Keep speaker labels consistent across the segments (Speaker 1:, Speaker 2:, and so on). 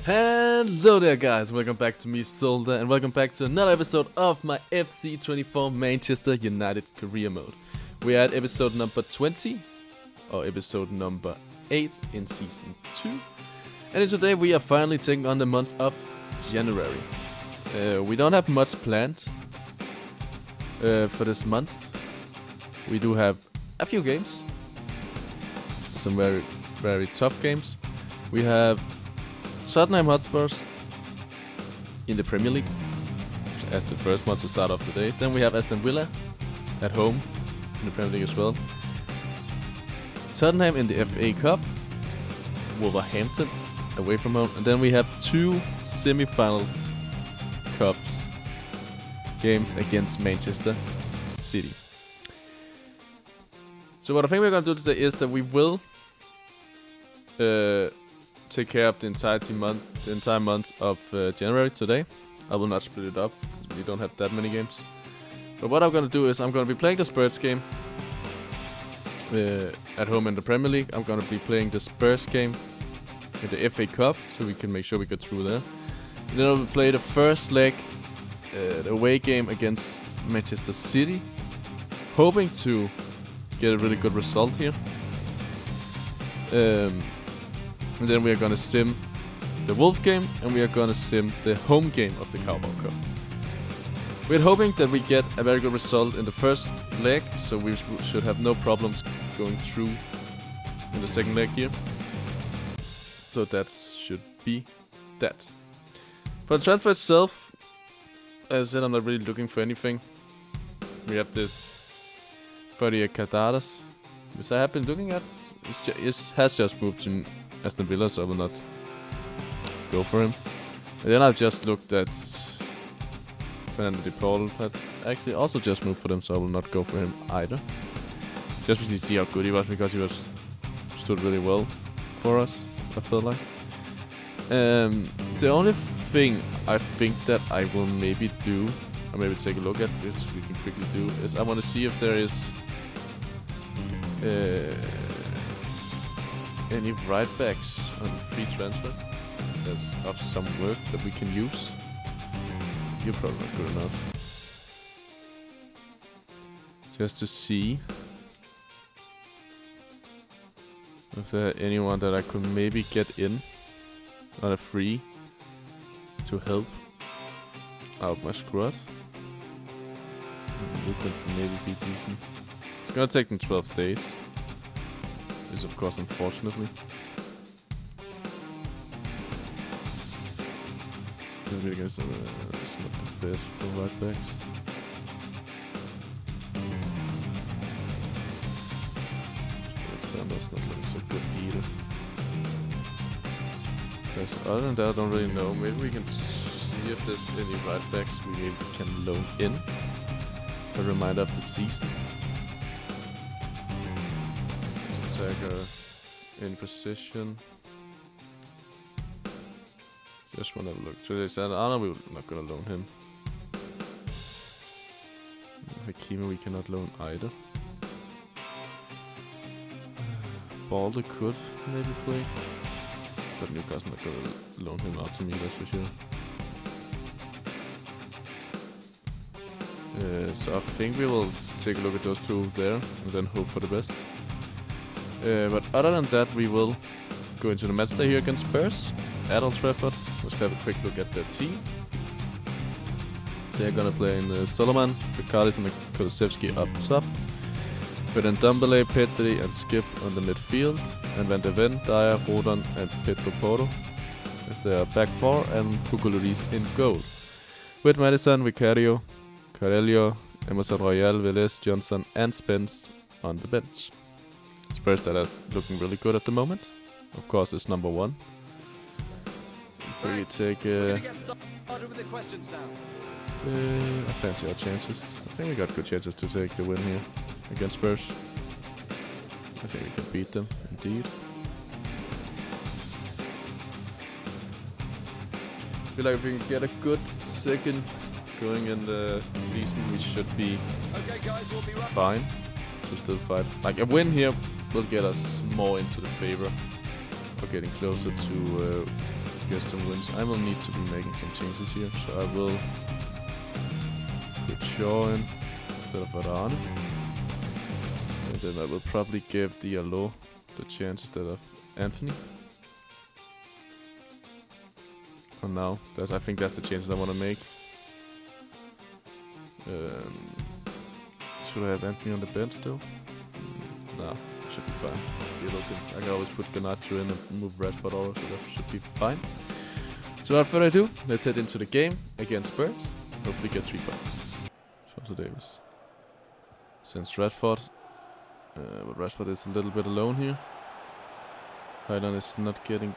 Speaker 1: Hello there guys, welcome back to me Zoalda, and welcome back to another episode of my FC24 Manchester United career mode. We are at episode number 20, or episode number 8 in season 2. And today we are finally taking on the month of January. We don't have much planned for this month. We do have a few games, some very tough games. We have Tottenham Hotspurs in the Premier League as the first one to start off the day. Then we have Aston Villa at home in the Premier League as well. Tottenham in the FA Cup. Wolverhampton away from home. And then we have two semi-final cups games against Manchester City. So what I think we're going to do today is that we will take care of the entire month of January today. I will not split it up. We don't have that many games. But what I'm going to do is I'm going to be playing the Spurs game at home in the Premier League. I'm going to be playing the Spurs game in the FA Cup, so we can make sure we get through there. And then I'll play the first leg, the away game against Manchester City, hoping to get a really good result here. And then we are going to sim the Wolf game, and we are going to sim the home game of the Carabao Cup. We're hoping that we get a very good result in the first leg, so we should have no problems going through in the second leg here. So that should be that. For the transfer itself, as I said, I'm not really looking for anything. We have this Freddy Cadadas, which I have been looking at. It has just moved to Aston Villa, so I will not go for him. And then I've just looked at Fernando de Paul, had actually also just moved for them, so I will not go for him either. Just to see how good he was, because he stood really well for us, I feel like. The only thing I think that I will maybe do, or maybe take a look at, which we can quickly do, is I want to see if there is any right backs on free transfer that's of some worth that we can use. You're probably not good enough. Just to see if there anyone that I could maybe get in on a free to help out my squad. Who could maybe be decent. It's gonna take them 12 days. Which of course, unfortunately. It's not the best for right backs. Alexander's not looking so good either. Because other than that, I don't really know. Maybe we can see if there's any right backs we maybe can loan in. A reminder of the season. Attacker in position. Just wanna have a look. Today said Anna, we're not gonna loan him. Hakimi we cannot loan either. Balder could maybe play, but Newcastle not gonna loan him out to me, that's for sure. So I think we will take a look at those two there and then hope for the best. But other than that, we will go into the match day here against Spurs at Old Trafford. Let's have a quick look at their team. They're gonna play in Solomon, Ricardis and Kulusevski up top. With Ndombele, Pedri and Skip on the midfield. And Van de Ven, Dyer, Rodon and Pedro Porro as their back four, and Hugo Lloris in goal. With Madison, Vicario, Carello, Emerson Royal, Velez, Johnson and Spence on the bench. Spurs that is looking really good at the moment. Of course, it's number one. We take I fancy our chances. I think we got good chances to take the win here against Spurs. I think we can beat them, indeed. I feel like if we can get a good second going in the season, we should be fine to still fight. Like a win here will get us more into the favor of getting closer to to get some wins. I will need to be making some changes here, so I will put Shaw in instead of Varane. And then I will probably give Diallo the chance instead of Anthony. For now, I think that's the changes I want to make. Should I have Anthony on the bench still? No, should be fine. I can always put Garnacho in and move Rashford over, so that should be fine. So without further ado, let's head into the game against Spurs. Hopefully get 3 points. Alphonso Davies sends Rashford, but Rashford is a little bit alone here. Højlund is not getting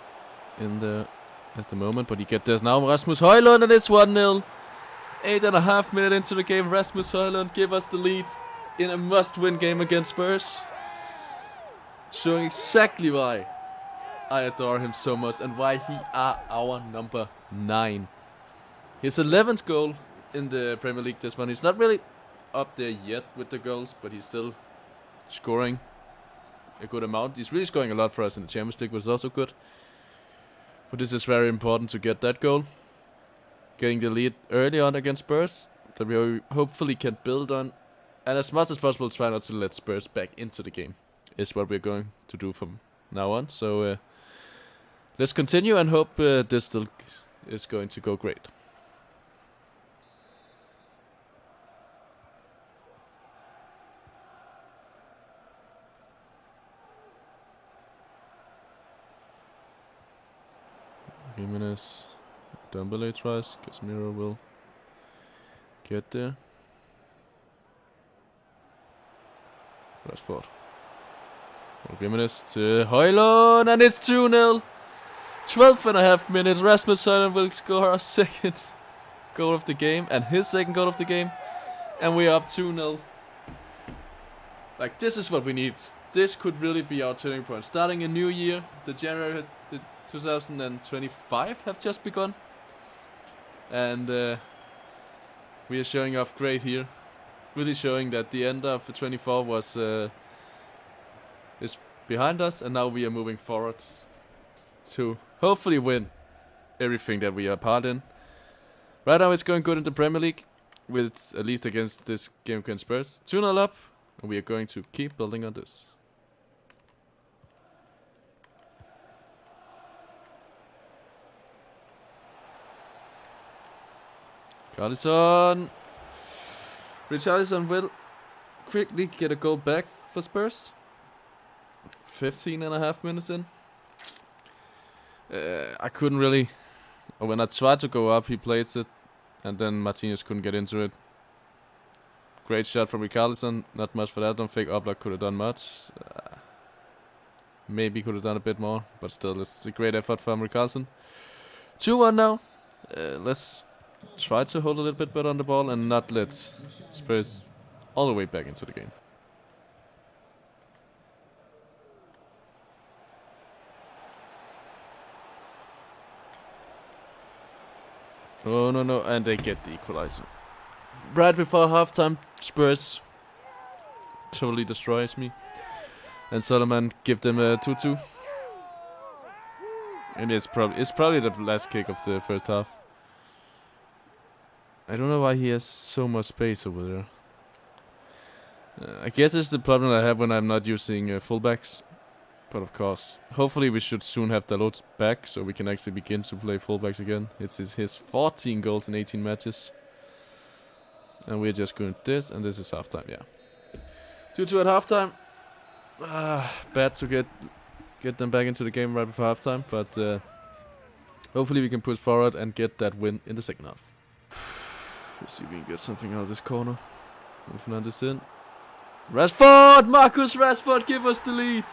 Speaker 1: in there at the moment, but he gets there now. Rasmus Højlund, and it's 1-0. 8.5 minutes into the game, Rasmus Højlund give us the lead in a must-win game against Spurs. Showing exactly why I adore him so much and why he are our number 9. His 11th goal in the Premier League this one. He's not really up there yet with the goals, but he's still scoring a good amount. He's really scoring a lot for us in the Champions League, which is also good. But this is very important to get that goal. Getting the lead early on against Spurs that we hopefully can build on. And as much as possible try not to let Spurs back into the game. Is what we're going to do from now on. So let's continue and hope this still is going to go great. Jimenez, Dembele tries. Casemiro will get there. Rashford. Jimenez to Højlund, and it's 2-0. 12.5 minutes. Rasmus Højlund will score our second goal of the game, and his second goal of the game. And we are up 2-0. Like, this is what we need. This could really be our turning point. Starting a new year, the 2025 have just begun. And we are showing off great here. Really showing that the end of 24 was is behind us, and now we are moving forward to hopefully win everything that we are part in. Right now it's going good in the Premier League, with at least against this game against Spurs. 2-0 up, and we are going to keep building on this. Richarlison will quickly get a goal back for Spurs. 15.5 minutes in. I couldn't really... When I tried to go up, he plays it. And then Martinez couldn't get into it. Great shot from Richarlison. Not much for that. I don't think Oblak could have done much. Maybe could have done a bit more. But still, it's a great effort from Richarlison. 2-1 now. Let's try to hold a little bit better on the ball and not let Spurs all the way back into the game. Oh, no, and they get the equalizer. Right before halftime, Spurs totally destroys me. And Solomon give them a 2-2. And it's probably the last kick of the first half. I don't know why he has so much space over there. I guess it's the problem I have when I'm not using fullbacks. But of course, hopefully we should soon have Dalot back, so we can actually begin to play fullbacks again. It's his 14 goals in 18 matches. And we're just going this, and this is halftime, yeah. 2-2 at halftime. Bad to get them back into the game right before halftime, but hopefully we can push forward and get that win in the second half. Let's see if we can get something out of this corner. Fernandes in. Rashford! Marcus Rashford, give us the lead!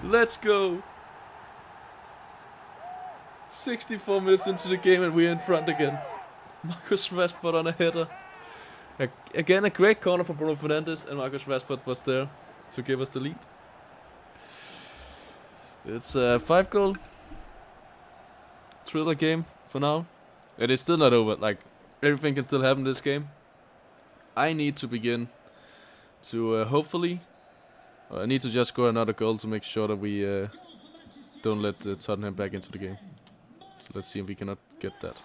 Speaker 1: Let's go! 64 minutes into the game and we're in front again. Marcus Rashford on a header. Again, a great corner from Bruno Fernandes, and Marcus Rashford was there to give us the lead. It's a 5-goal thriller game for now. It is still not over. Like, everything can still happen in this game. I need to begin to hopefully... I need to just score another goal to make sure that we don't let Tottenham back into the game. So let's see if we cannot get that.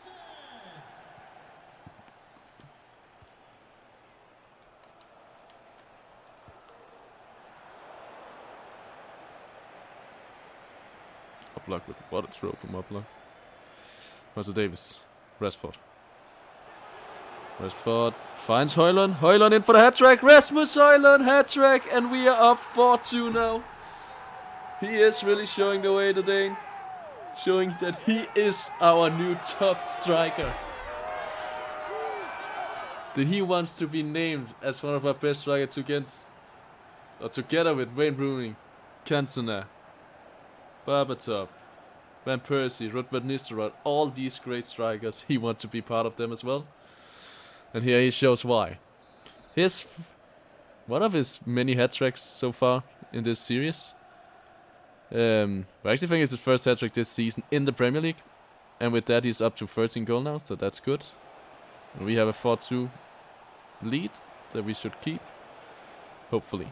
Speaker 1: Uplock with what a throw from Uplock. Marcel Davis. Rashford. Rashford finds Højlund. Højlund in for the hat-trick. Rasmus Højlund hat-trick. And we are up 4-2 now. He is really showing the way today. Showing that he is our new top striker. That he wants to be named as one of our best strikers together with Wayne Rooney, Cantona, Berbatov, Van Persie, Ruud van Nistelrooy, all these great strikers. He wants to be part of them as well. And here he shows why. One of his many hat-tricks so far in this series. I actually think it's his first hat-trick this season in the Premier League. And with that he's up to 13 goals now, so that's good. And we have a 4-2 lead that we should keep. Hopefully.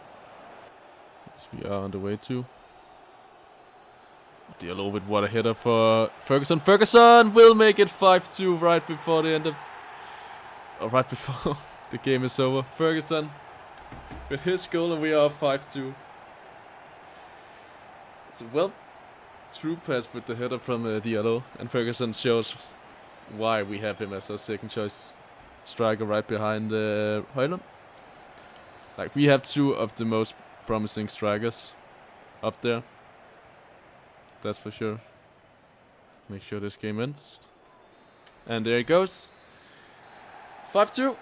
Speaker 1: As we are on the way to. Diallo with what a header for Ferguson. Ferguson will make it 5-2 right before the end of... right before the game is over. Ferguson with his goal and we are 5-2. It's a well true pass with the header from Diallo. And Ferguson shows why we have him as our second choice striker right behind Højlund. Like, we have two of the most promising strikers up there. That's for sure. Make sure this game ends. And there it goes. 5-2.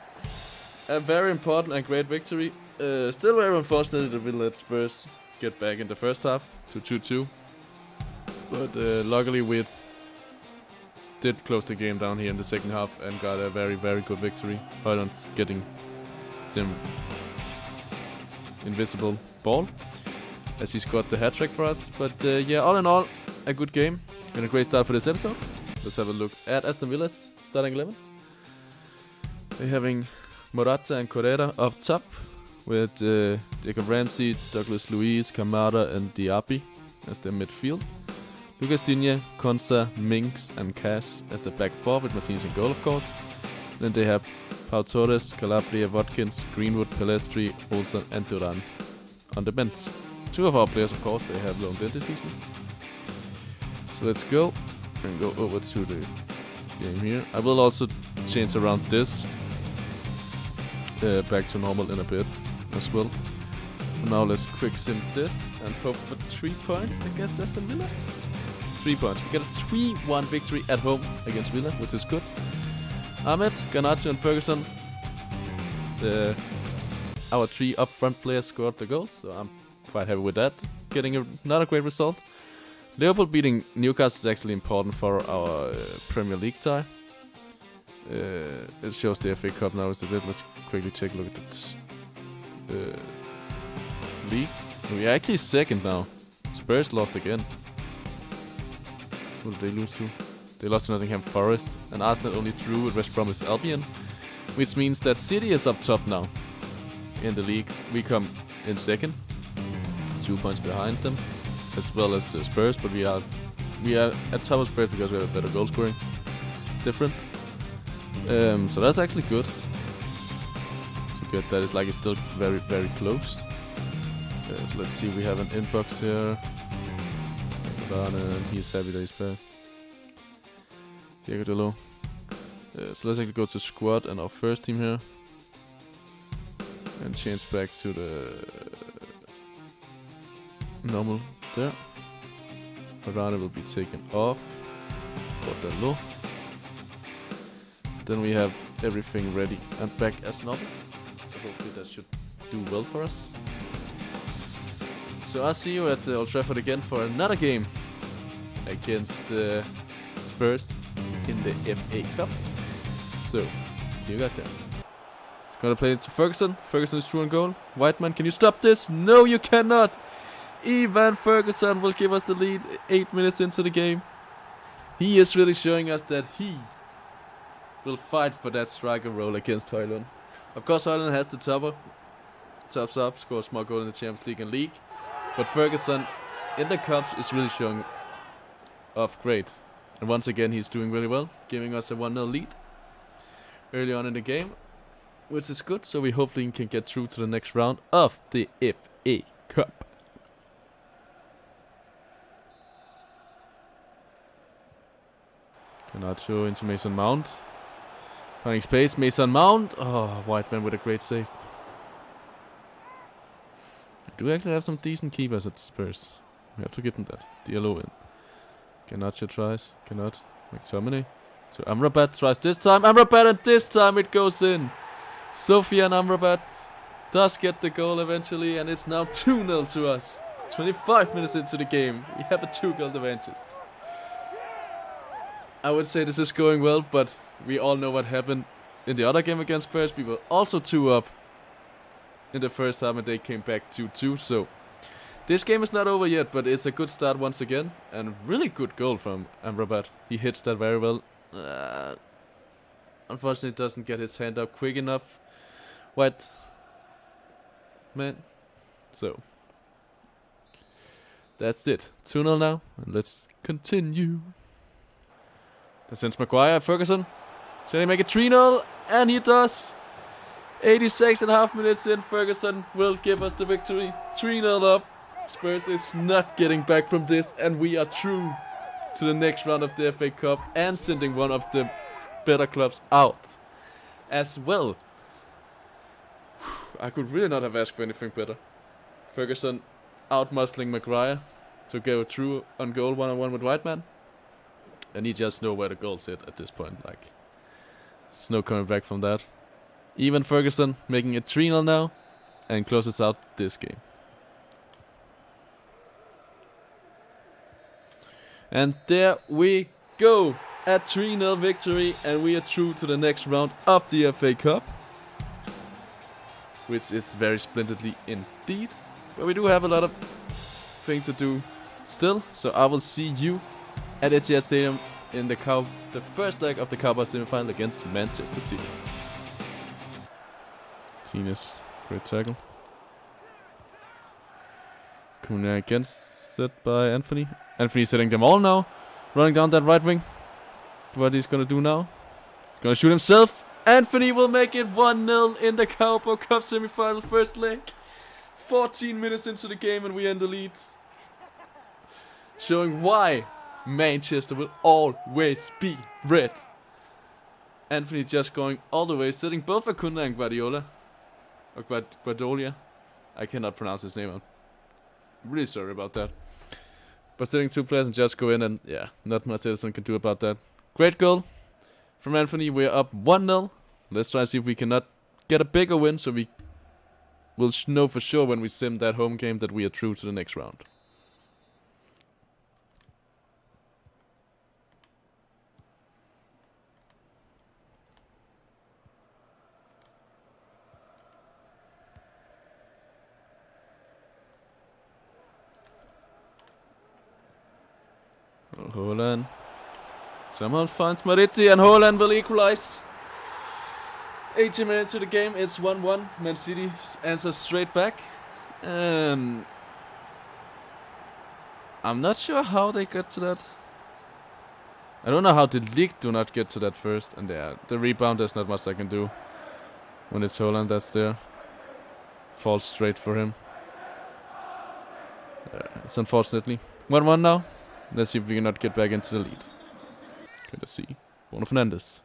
Speaker 1: A very important and great victory. Still very unfortunate that we let Spurs get back in the first half to 2-2. But luckily we did close the game down here in the second half and got a very, very good victory. Højlund's getting them invisible ball as he scored the hat-trick for us. But yeah, all in all, a good game and a great start for this episode. Let's have a look at Aston Villa's starting 11. They're having Morata and Correa up top with Jacob Ramsey, Douglas Luiz, Kamada and Diaby as their midfield. Lucas Digne, Konsa, Minks and Cash as the back four with Martinez in goal, of course. Then they have Pau Torres, Calabria, Watkins, Greenwood, Pelestri, Olsen and Duran on the bench. Two of our players, of course, they have loaned in this season. So let's go and go over to the game here. I will also change around this back to normal in a bit as well. For now, let's quick sim this and hope for 3 points against Aston Villa. 3 points. We get a 3-1 victory at home against Villa, which is good. Ahmed, Garnacho and Ferguson, our 3 up front players scored the goals, so I'm quite happy with that. Getting another great result. Liverpool beating Newcastle is actually important for our Premier League tie. It shows the FA Cup now is a bit. Let's quickly take a look at the league. We are actually second now. Spurs lost again. Who did they lose to? They lost to Nottingham Forest. And Arsenal only drew with West Bromwich Albion. Which means that City is up top now in the league. We come in second. 2 points behind them. As well as Spurs. But we are at top of Spurs because we have a better goal scoring difference. So that's actually good. To get that, it's still very, very close. So let's see, we have an inbox here. He's happy that he's back. Diego Dalot. So let's actually go to squad and our first team here. And change back to the normal there. Varane will be taken off for Dalot. Then we have everything ready and back as normal. So hopefully that should do well for us. So I'll see you at Old Trafford again for another game against Spurs in the FA Cup. So, see you guys there. It's gonna play it to Ferguson. Ferguson is through on goal. Whiteman, can you stop this? No, you cannot! Ivan Ferguson will give us the lead 8 minutes into the game. He is really showing us that he will fight for that striker role against Højlund. Of course, Højlund has the tops up, scores more goals in the Champions League and League. But Ferguson in the Cups is really showing of great. And once again, he's doing really well, giving us a 1-0 lead early on in the game, which is good. So we hopefully can get through to the next round of the FA Cup. Garnacho into Mason Mount. Finding space, Mason Mount. Oh, Whiteman with a great save. We do actually have some decent keepers at Spurs. We have to give them that. Diallo in. Garnacho tries. Cannot. McTominay. So Amrabat tries this time. Amrabat, and this time it goes in. Sofian Amrabat does get the goal eventually, and it's now 2-0 to us. 25 minutes into the game. We have a 2-goal advantage. I would say this is going well, but we all know what happened in the other game against Spurs. We were also 2 up in the first half, and they came back 2-2. So this game is not over yet, but it's a good start once again, and really good goal from Amrabat. He hits that very well. Unfortunately, doesn't get his hand up quick enough. What, man? So that's it. 2-0 now, and let's continue. That sends Maguire. Ferguson. Should he make it 3-0? And he does. 86.5 minutes in. Ferguson will give us the victory. 3-0 up. Spurs is not getting back from this, and we are through to the next round of the FA Cup and sending one of the better clubs out as well. I could really not have asked for anything better. Ferguson out-muscling Maguire to go through on goal 1-on-1 with Whiteman. And he just know where the goals hit at this point. Like, there's no coming back from that. Even Ferguson making it 3-0 now and closes out this game. And there we go. A 3-0 victory, and we are through to the next round of the FA Cup, which is very splendidly indeed. But we do have a lot of things to do still, so I will see you at Etihad Stadium in the first leg of the Carabao semi-final against Manchester City. Genius, great tackle. Kuna against set by Anthony. Anthony setting them all now, running down that right wing. What he's gonna do now? He's gonna shoot himself. Anthony will make it 1-0 in the Carabao Cup semi-final first leg. 14 minutes into the game and we end the lead. Showing why Manchester will always be red. Anthony just going all the way, setting both Acuna and Guardiola. Or Guardiola. I cannot pronounce his name. I'm really sorry about that. But setting 2 players and just go in, and yeah, not much Edison can do about that. Great goal from Anthony. We're up 1-0. Let's try and see if we cannot get a bigger win, so we will know for sure when we sim that home game that we are through to the next round. Haaland somehow finds Maritti, and Haaland will equalize. 80 minutes to the game, it's 1-1. Man City answers straight back. I'm not sure how they got to that. I don't know how the league do not get to that first. And yeah, the rebound, there's not much I can do. When it's Haaland that's there. Falls straight for him. It's unfortunately 1-1 now. Let's see if we cannot get back into the lead. Okay, let's see. Bruno Fernandes.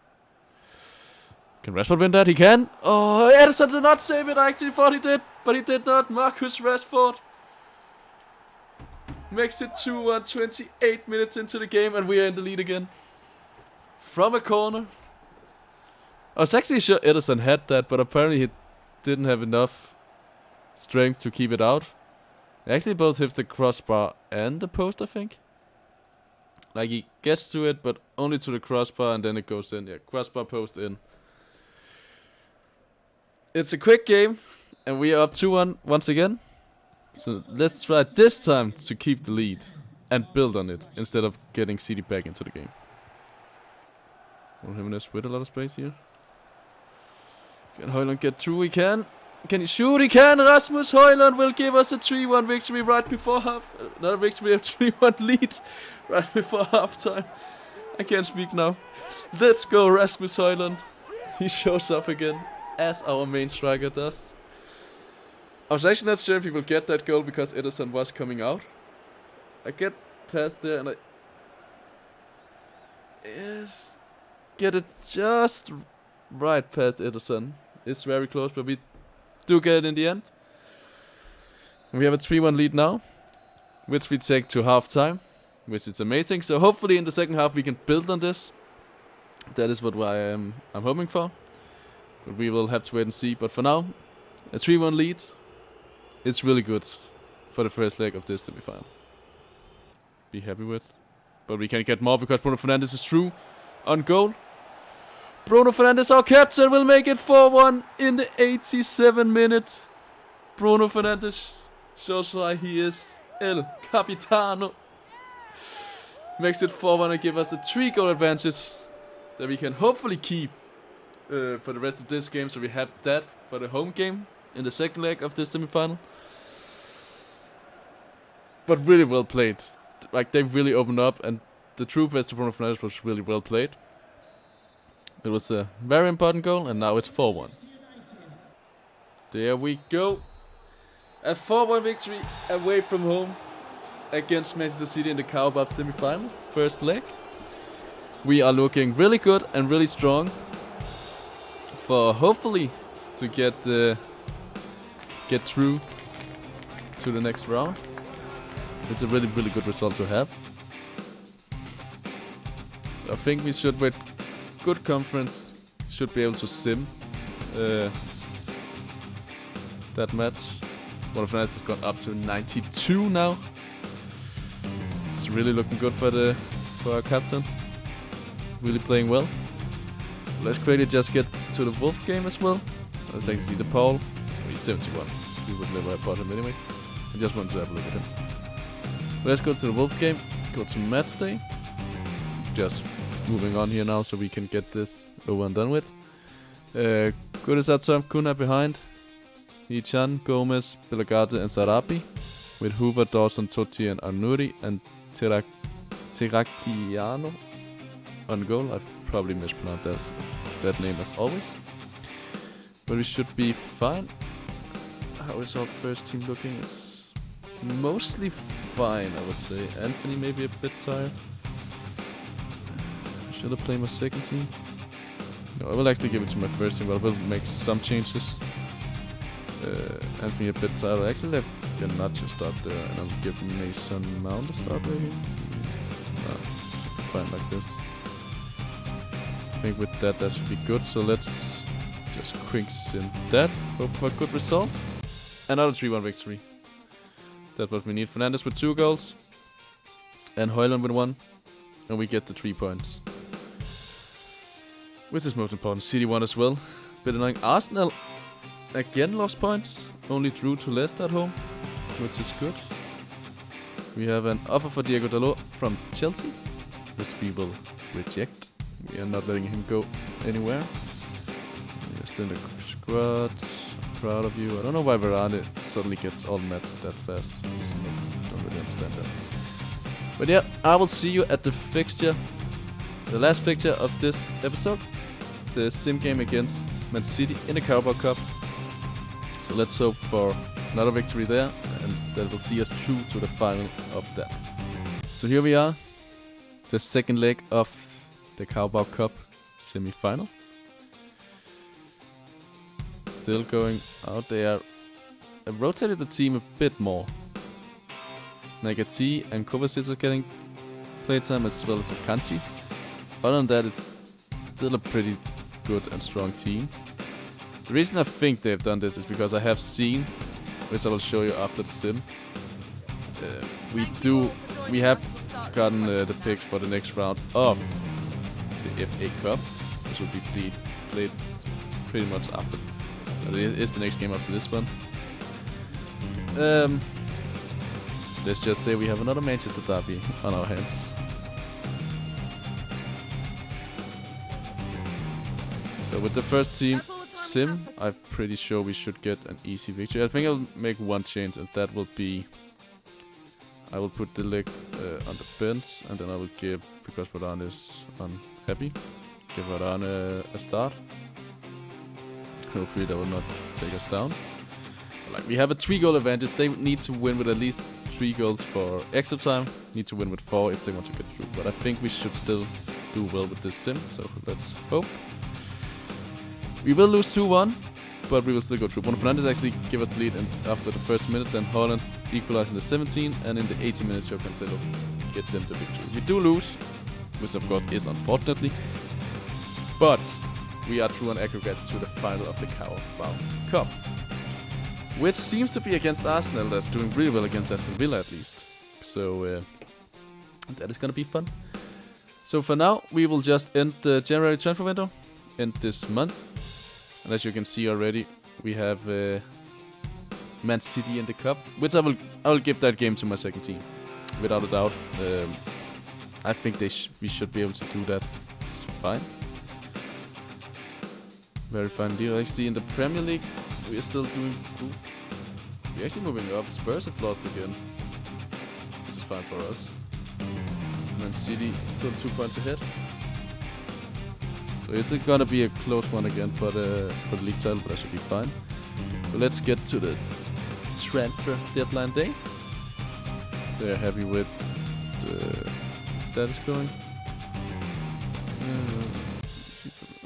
Speaker 1: Can Rashford win that? He can. Oh, Ederson did not save it. I actually thought he did, but he did not. Marcus Rashford makes it 2-1, 28 minutes into the game, and we are in the lead again. From a corner. I was actually sure Ederson had that, but apparently he didn't have enough strength to keep it out. They actually both hit the crossbar and the post, I think. Like, he gets to it, but only to the crossbar, and then it goes in. Yeah, crossbar, post, in. It's a quick game, and we are up 2-1 once again. So let's try this time to keep the lead and build on it, instead of getting City back into the game. Jimenez with a lot of space here. Can Højlund get through? He can. Can he shoot? He can. Rasmus Højlund will give us a 3-1 victory right before half. Not a victory, a 3-1 lead right before halftime. I can't speak now. Let's go, Rasmus Højlund. He shows up again, as our main striker does. I was actually not sure if he will get that goal because Ederson was coming out. I get past there and I... Yes, get it just right past Ederson. It's very close, but we do get it in the end. And we have a 3-1 lead now, which we take to halftime, which is amazing. So hopefully in the second half we can build on this. That is what I'm hoping for. But we will have to wait and see. But for now, a 3-1 lead is really good for the first leg of this semi-final. Be happy with. But we can get more because Bruno Fernandes is through on goal. Bruno Fernandes, our captain, will make it 4-1 in the 87th minute. Bruno Fernandes shows why he is El Capitano. Makes it 4-1 and give us a 3-goal advantage that we can hopefully keep for the rest of this game. So we have that for the home game in the second leg of this semi-final. But really well played. Like, they really opened up, and the true best to Bruno Fernandes was really well played. It was a very important goal, and now it's 4-1. There we go. A 4-1 victory away from home against Manchester City in the Carabao semi-final, first leg. We are looking really good and really strong for hopefully to get through to the next round. It's a really, really good result to have. So I think we should, with good conference, should be able to sim that match. One of Fernandes has gone up to 92 now. It's really looking good for our captain. Really playing well. Let's quickly just get to the Wolf game as well. Let's actually see the poll. He's 71. We would never have bought him anyways. I just wanted to have a look at him. Let's go to the Wolf game. Go to match day. Just moving on here now so we can get this over and done with. Good is up top. Kuna behind. Ichan, Gomez, Belagade and Sarabi. With Hoover, Dawson, Totti and Arnuri and Terracchiano on goal. I've probably mispronounced that name as always. But we should be fine. How is our first team looking? It's mostly fine, I would say. Anthony may be a bit tired. Should I play my second team? No, I will actually give it to my first team, but I will make some changes. Anthony a bit tired. I actually have Garnacho start there, and I'll give Mason Mount a start maybe. No, should be fine like this. I think with that should be good. So let's just quick sim that. Hope for a good result. Another 3-1 victory. That's what we need. Fernandes with 2 goals. And Højlund with 1. And we get the 3 points. Which is most important. City won as well. Bit annoying. Arsenal again lost points. Only drew to Leicester at home. Which is good. We have an offer for Diego Dalot from Chelsea. Which we will reject. We are not letting him go anywhere. Just in the squad. Proud of you. I don't know why Varane suddenly gets all met that fast. Don't really understand that. But yeah, I will see you at the fixture. The last fixture of this episode. The sim game against Man City in the Carabao Cup. So let's hope for another victory there. And that will see us through to the final of that. So here we are. The second leg of the Carabao Cup semi-final. Still going out there. I rotated the team a bit more. Nagati and Kovacic are getting playtime as well as Akanji. Other than that, it's still a pretty good and strong team. The reason I think they've done this is because I have seen, which I will show you after the sim. We have gotten the picks for the next round of the FA Cup, which will be played pretty much after. It is the next game after this one. Let's just say we have another Manchester derby on our hands. So with the first team, sim, I'm pretty sure we should get an easy victory. I think I'll make one change, and that will be I will put Delict on the bench, and then I will give, because Varan is unhappy, give Varan a start. Hopefully that will not take us down. Like, we have a 3-goal advantage. They need to win with at least 3 goals for extra time. Need to win with 4 if they want to get through. But I think we should still do well with this sim, so let's hope. We will lose 2-1, but we will still go through. Bruno Fernandes actually give us the lead after the first minute, then Holland equalized in the 17th, and in the 80 minutes Joe Cancelo get them the victory. We do lose, which of course is unfortunately, but we are through on aggregate to the final of the Carabao Cup, which seems to be against Arsenal. That's doing really well against Aston Villa at least. So that is gonna be fun. So for now, we will just end the January transfer window, end this month. And as you can see already, we have Man City in the cup, which I will give that game to my second team, without a doubt. I think we should be able to do that. It's fine. Very fine deal. Actually, in the Premier League, we are still doing good. We're actually moving up. Spurs have lost again, which is fine for us. Man City still 2 points ahead. So it's gonna be a close one again for the league title, but that should be fine. So let's get to the transfer deadline day. They're happy with that is going.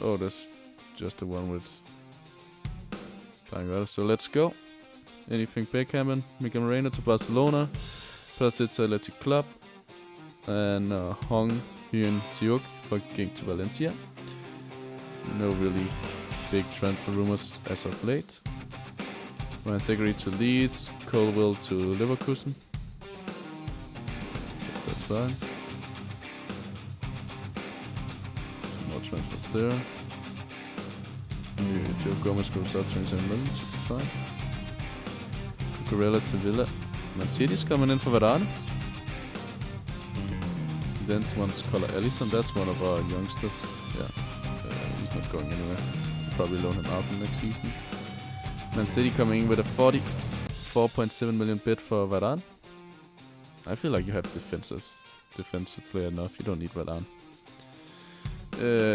Speaker 1: Oh, that's just the one with Bangladesh. So let's go. Anything Beckham, Miguel Moreno to Barcelona, Persic Athletic Club, and Hong Hyun Seok for Ging to Valencia. No really big transfer rumors as of late. Ryan Seguri to Leeds, Colwell to Leverkusen. That's fine. Some more transfers there. Joe Gomez goes out 27 million, should be fine. Cucurella to Villa. Man City's coming in for Varane. Then one's Collar Ellison, that's one of our youngsters. Yeah, he's not going anywhere. We'll probably loan him out next season. Man City coming in with a 44.7 million bid for Varane. I feel like you have defensive player enough. You don't need Varane.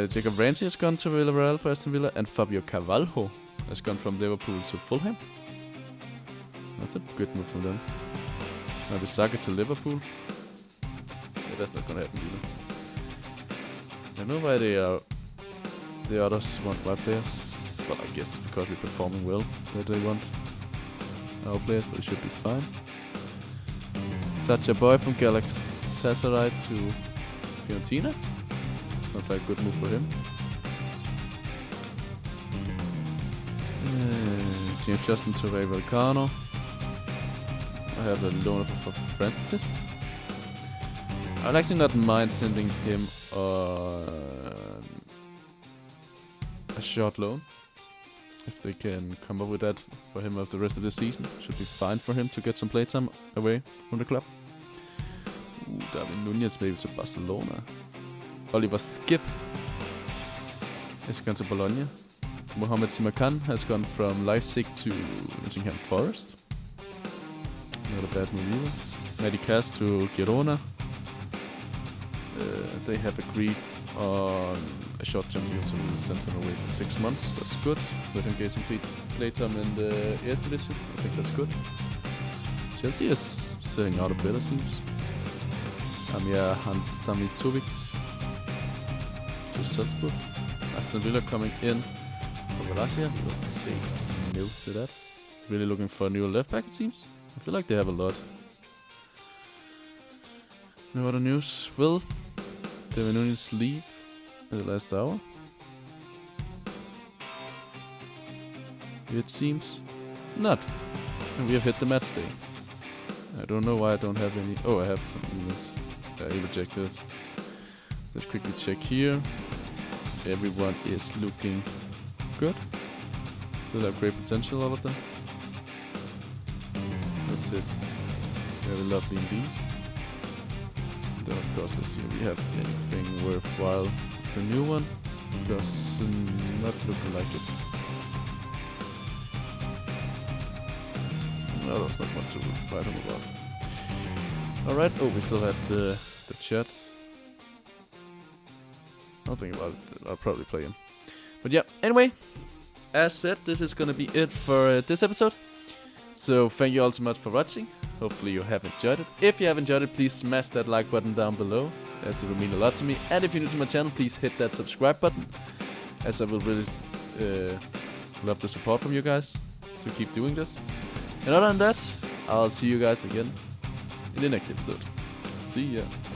Speaker 1: Jacob Ramsey has gone to Villarreal for Aston Villa, and Fabio Carvalho has gone from Liverpool to Fulham. That's a good move from them. Now the Saka to Liverpool. Yeah, that's not gonna happen either. I know why the others want my players. But I guess it's because we're performing well that they want our players, but it should be fine. Such a boy from Galatasaray to Fiorentina. Sounds like a good move for him. James Justin to Ray Volcano. I have a loan offer for Francis. I'd actually not mind sending him a short loan. If they can come up with that for him of the rest of the season, should be fine for him to get some playtime away from the club. Darwin Nunez maybe to Barcelona. Oliver Skip has gone to Bologna. Mohamed Simakan has gone from Leipzig to Nottingham Forest. Not a bad move either. Matty Cass to Girona. They have agreed on a short-term deal, so we'll send him away for 6 months. That's good. Let him get some playtime in the Erste Division. I think that's good. Chelsea is selling out a bit, it seems. Amir Handsamitovic to Salzburg. Aston Villa coming in from Malaysia. We'll say no to that. Really looking for a new left back, it seems. I feel like they have a lot. No other news. Will David Nunes leave in the last hour? It seems not. And we have hit the match day. I don't know why I don't have any. Oh, I have some emails. I rejected it. Let's quickly check here. Everyone is looking good. Still have great potential, all of them. This is very lovely indeed. Then of course let's see if we have anything worthwhile. The new one does not look like it. No, there was not much to write home about. Alright, oh, we still had the chat. I'll think about it, I'll probably play him. But yeah, anyway, as said, this is gonna be it for this episode. So thank you all so much for watching. Hopefully you have enjoyed it. If you have enjoyed it, please smash that like button down below, as it will mean a lot to me. And if you're new to my channel, please hit that subscribe button, as I will really love the support from you guys to keep doing this. And other than that, I'll see you guys again in the next episode. See ya.